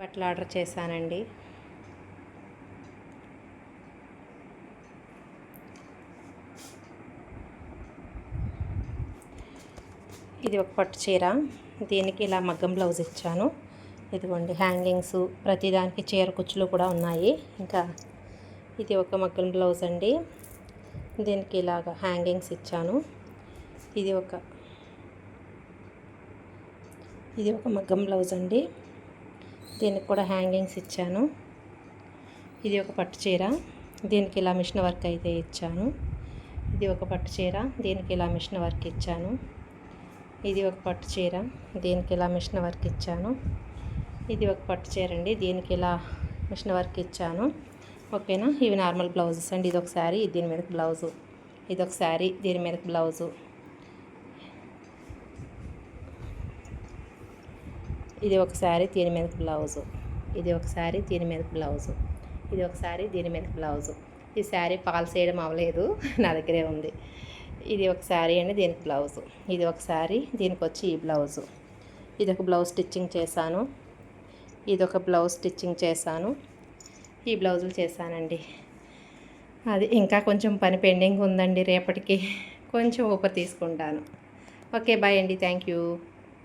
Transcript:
బట్టలు ఆర్డర్ చేశానండి. ఇది ఒక పట్టు చీర. దీనికి ఇలా మగ్గం బ్లౌజ్ ఇచ్చాను. ఇదిగోండి హ్యాంగింగ్స్, ప్రతిదానికి చీర కుచ్చులు కూడా ఉన్నాయి. ఇంకా ఇది ఒక మగ్గం బ్లౌజ్ అండి. దీనికి ఇలాగ హ్యాంగింగ్స్ ఇచ్చాను. ఇది ఒక మగ్గం బ్లౌజ్ అండి. దీనికి కూడా హ్యాంగింగ్స్ ఇచ్చాను. ఇది ఒక పట్టు చీర. దీనికి ఇలా మిషన్ వర్క్ అయితే ఇచ్చాను. ఇది ఒక పట్టు చీర. దీనికి ఇలా మిషన్ వర్క్ ఇచ్చాను. ఇది ఒక పట్టు చీర. దీనికి ఇలా మిషన్ వర్క్ ఇచ్చాను. ఇది ఒక పట్టు చీర అండి. దీనికి ఇలా మిషన్ వర్క్ ఇచ్చాను. ఓకేనా. ఇవి నార్మల్ బ్లౌజెస్ అండి. ఇది ఒక శారీ, దీని మీద బ్లౌజు. ఇది ఒక శారీ, దీని మీద బ్లౌజు. ఇది ఒక శారీ, దీని మీద బ్లౌజు. ఇది ఒక శారీ, దీని మీద బ్లౌజు. ఇది ఒక శారీ, దీని మీద బ్లౌజు. ఈ శారీ పాల్ చేయడం అవ్వలేదు, నా దగ్గరే ఉంది. ఇది ఒక శారీ అండి, దీనికి బ్లౌజు. ఇది ఒక శారీ, దీనికి వచ్చి ఈ బ్లౌజు. ఇది ఒక బ్లౌజ్ స్టిచ్చింగ్ చేశాను. ఇది ఒక బ్లౌజ్ స్టిచ్చింగ్ చేశాను. ఈ బ్లౌజులు చేశానండి. అది ఇంకా కొంచెం పని పెండింగ్ ఉందండి. రేపటికి కొంచెం ఊపిరి తీసుకుంటాను. ఓకే, బాయ్ అండి. Thank you.